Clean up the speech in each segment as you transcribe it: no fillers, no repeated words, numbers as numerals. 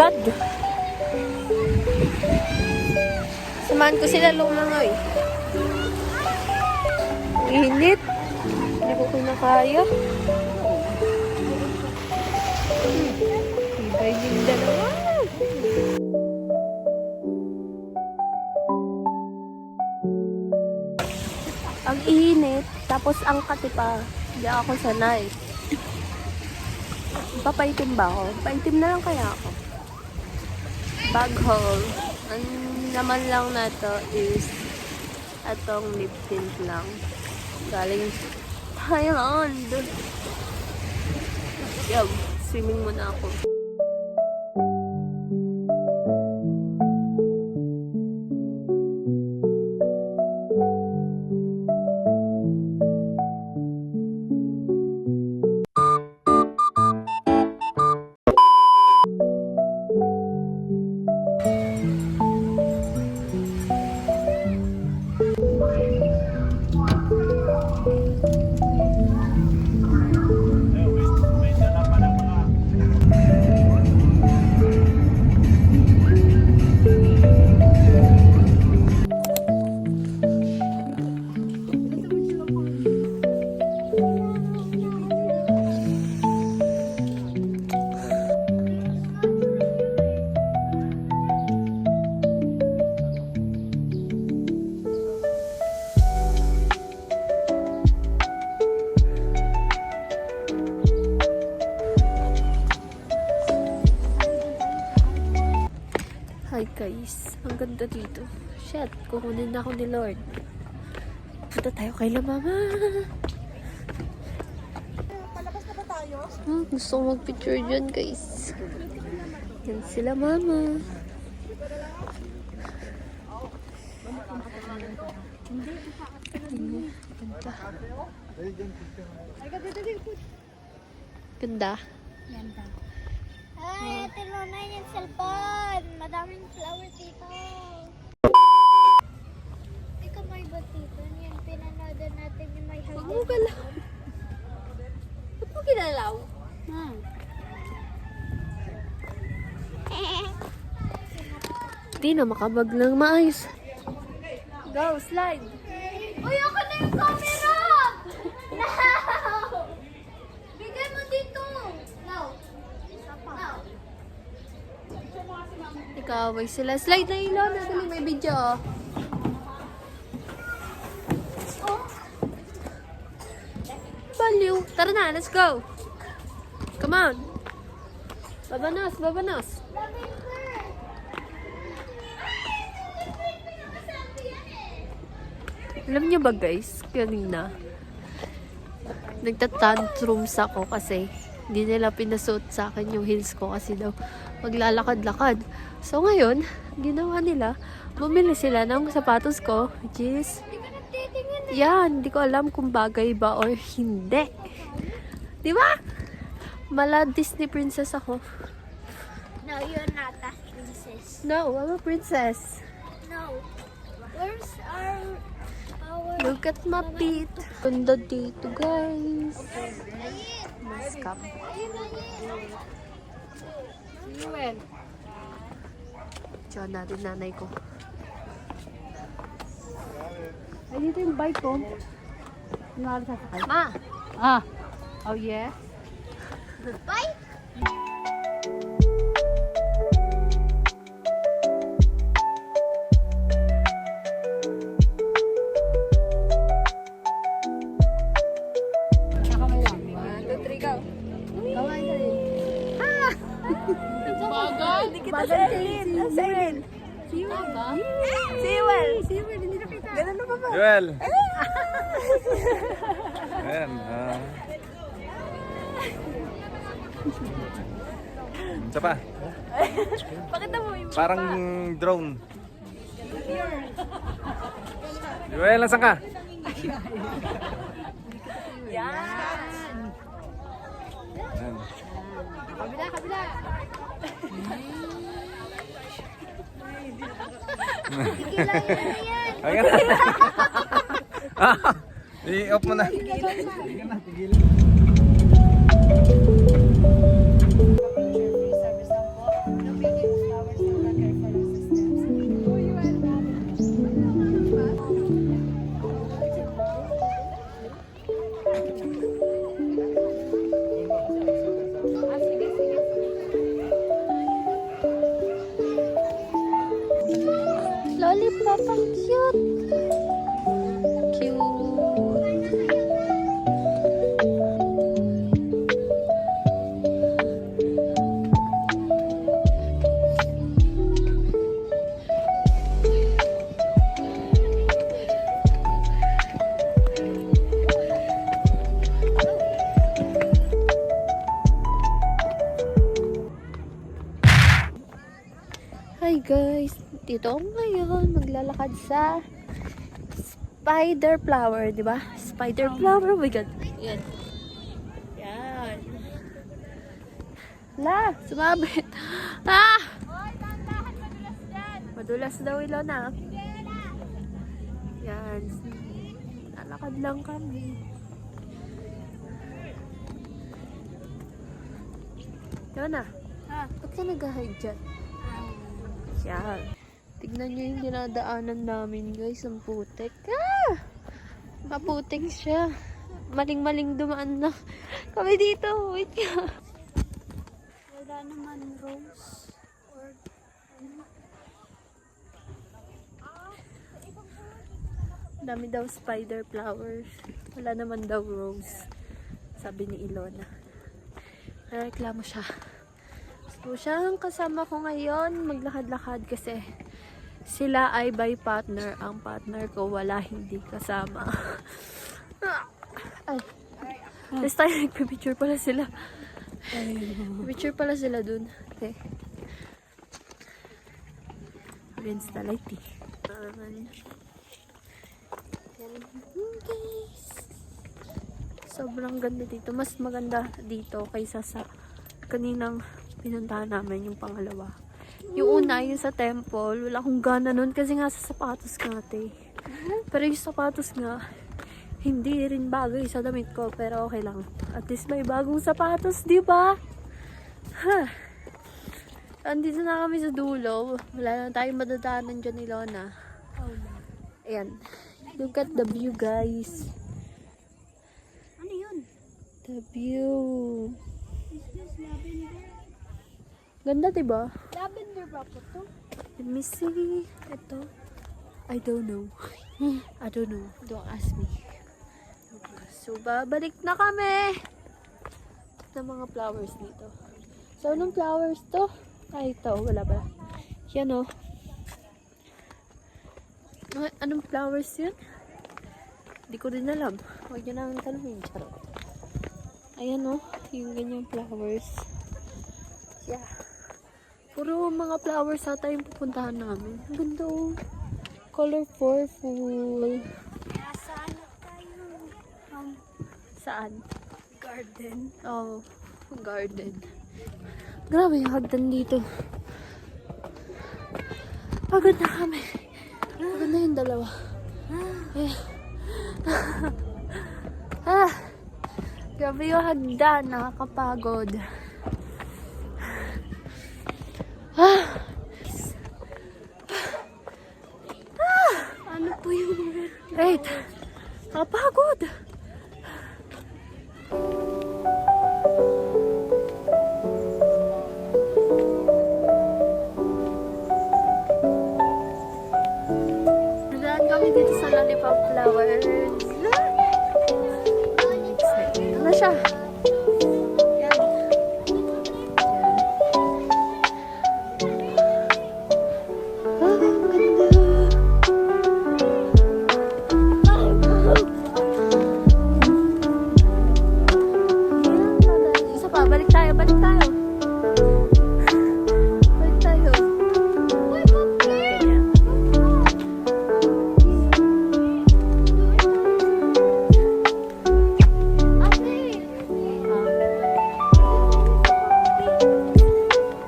God! Samahan ko sila lumangoy. Init. Hindi ko kinakaya. Ibay din dalawa. Ang init, tapos ang katipa. Hindi ako sanay. Papaitim ba ako? Paitim na lang kaya ako. Bag haul. Ang naman lang na to is atong lip tint lang. Galing Thailand. Yo, swimming muna ako. Hi guys, ang ganda dito. Shit, kukunin na ako ni Lord. Punta tayo kay La Mama. Palabas na ba tayo? Gusto ko mag-picture dyan guys. Yan sila Mama. Ganda. Ganda. Ay, tinunay yung cellphone. Madaming flowers dito. Ikaw may ba dito? Yan, pinanodan natin yung may Huwag mo galaw. Ba't mo ginalaw? Hindi na makabag ng maayos. Go, slide. Uy, ako na yung camera! No! Bigay mo dito! No! No! Ikaway sila. Slide na ilaw. Nadali may video. Oh! Baliw. Tara na, let's go. Come on. Babanos, babanos. Alam niyo ba guys, kanina nagtatantrums ako kasi hindi nila pinasuot sa akin yung heels ko kasi daw maglalakad-lakad. So ngayon, ginawa nila, bumili sila ng sapatos ko, which is, yan, hindi ko alam kung bagay ba or hindi. Di ba? Mala Disney princess ako. No, you're not a princess. No, I'm a princess. No. Where's our Look at my feet. Ganda dito, guys. Mas cup. Diyan natin nanay ko. Ay, dito yung bike ko. Hindi sasakay. Ma! Ah! Oh, yes? Bye? Siwel! Siwel! Hindi na kita. Ganun na ba ba? Joel! Ayan. Isa pa. Pakita mo yung Parang drone. Joel, nasan ka? yan! Ayan. Kabila, kabila! Ay ka na. I-off mo na. Service lang po. guys, dito ako ngayon maglalakad sa spider flower, di ba? Spider flower, oh my god. Yan. Yan. La, sumabit. Ah! Madulas daw Ilona. Yan. Lalakad lang kami. Ilona, ba't ka nag-hide dyan? Yan. Tignan nyo yung dinadaanan namin, guys. Ang putik. Ah! Maputik siya. Maling-maling dumaan na kami dito. Wait ka. Wala naman rose or Dami daw spider flowers. Wala naman daw rose. Sabi ni Ilona. Nareklamo siya. So, siyang kasama ko ngayon. Maglakad-lakad kasi sila ay by partner. Ang partner ko wala, hindi kasama. Ay. This time, nagpipicture pala sila. Picture pala sila dun. Okay. Against the light eh. Guys. Sobrang ganda dito. Mas maganda dito kaysa sa kaninang pinuntahan namin yung pangalawa. Yung una, yung sa temple, wala akong gana nun kasi nga sa sapatos nga ate. Pero yung sapatos nga, hindi rin bagay sa damit ko, pero okay lang. At least may bagong sapatos, di ba? Ha. Andito na kami sa dulo. Wala na tayong madadaanan dyan ni Lona. Ayan. Look at the view, guys. ano yun? The view. Is this lavender? Ganda, diba? Lavender ba po to? Let me see. Ito. I don't know. I don't know. Don't ask me. So, babalik na kami. Ng mga flowers dito. So, anong flowers to? Ay, ito. Wala ba? Yan, oh. Anong flowers yun? Hindi ko rin alam. Huwag nyo nang tanongin. Charot. Ayan, oh. Yung ganyang flowers. Yeah. Puro mga flowers ata yung pupuntahan namin. Ang ganda, oh. Colorful. Nasa ano tayo? Saan? Garden. Oh, garden. Grabe yung hagdan dito. Pagod na kami. Pagod na yung dalawa. Eh. Grabe yung hagdan. Nakakapagod. Ano po yung Wait. Nakapagod. Nadaan kami dito sa Lollipop Flowers. Ano siya? Yan. Ah, ang ganda. Isa pa, balik tayo. Balik tayo. Ganyan.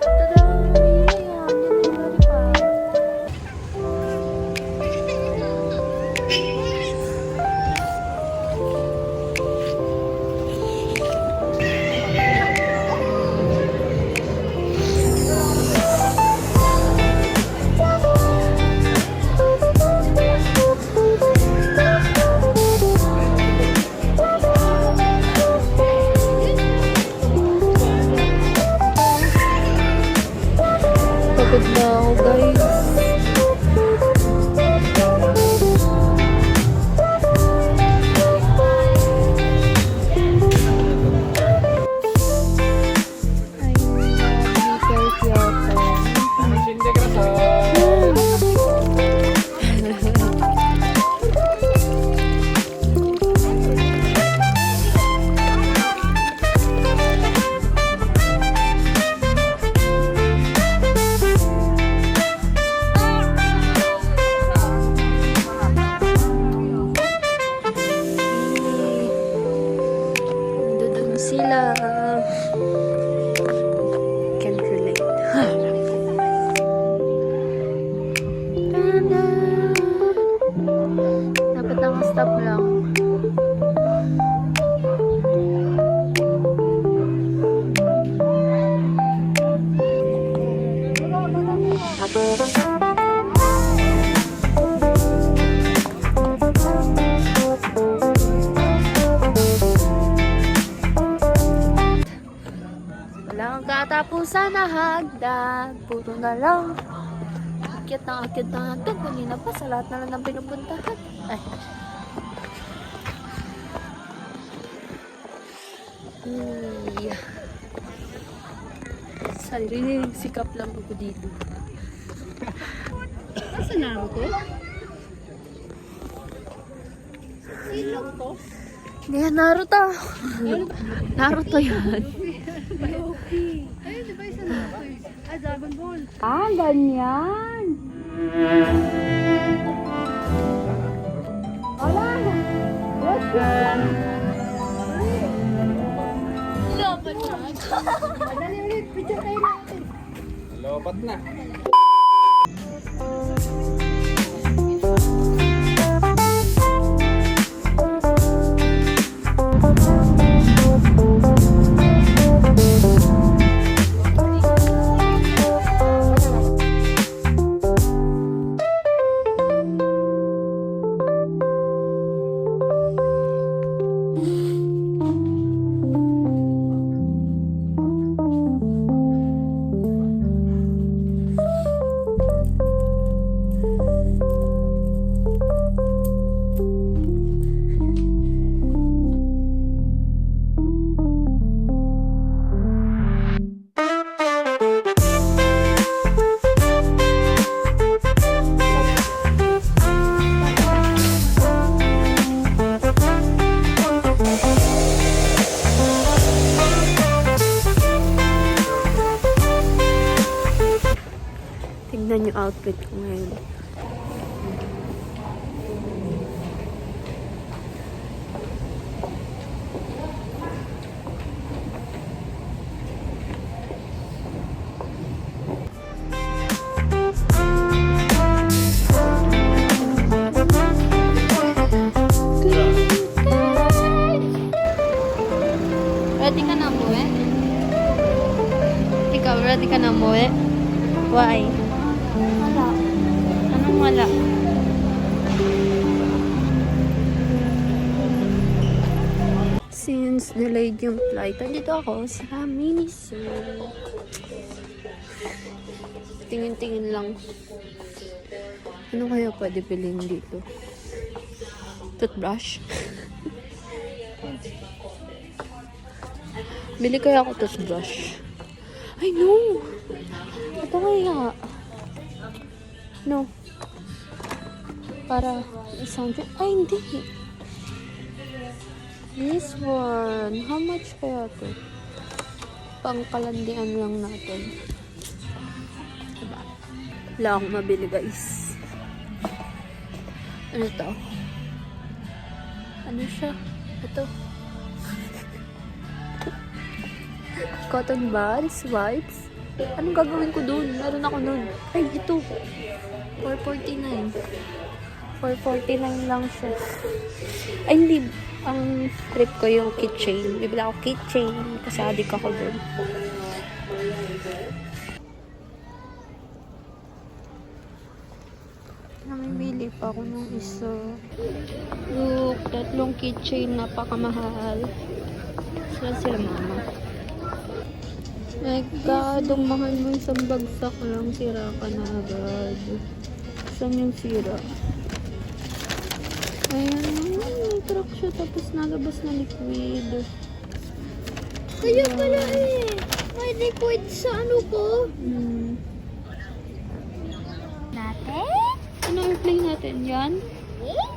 Tada! Ayan, yun yung lollipop. Pagod na ako, guys. Ay, selfie ako. Hindi ka sa... Can't relate. Tada! Dapat naka-stop lang. Walang katapusan na hagdan. Puro na lang. Akyat na hagdan. Kanina pa sa lahat na lang ng pinupuntahan. Ay. Uy. Sariling sikap lang ako dito. Asa Naruto? Hindi yan Naruto. Naruto yan. Ayun, di ba isa Naruto? Ah, Dragon Ball. Ah, ganyan. Wala na. Let's go. Madali ulit, picture tayo natin. Lobat na. Tignan yung outfit ko ngayon. Ready ka na umuwi? Ikaw, ready ka na umuwi? Why? Wala. Anong wala? Since delayed yung flight, nandito ako sa Miniso. Tingin-tingin lang. Ano kaya pwede bilhin dito? Toothbrush? Bili kaya ako toothbrush? Ay, no! Ito kaya. No. Para isang... Ay, hindi. This one. How much kaya to? Pangkalandian lang natin. Diba? Wala akong mabili, guys. Ano to? Ano siya? Ito. Cotton buds, wipes. Anong gagawin ko dun? Meron ako dun. Ay, ito. 449. 449 lang siya. Ay, hindi. Ang trip ko yung keychain. Bibili ako keychain kasi adik ako dun. Namimili pa ako ng isa. Look, tatlong keychain. Napakamahal. Sila mama. My God, ang mahal mo isang bagsak lang, sira ka na agad. Saan yung sira? Ayan, may crack siya tapos nalabas na liquid. Kaya pala eh. May liquid sa ano ko. Natin? Ano airplane natin? Yan? Eh?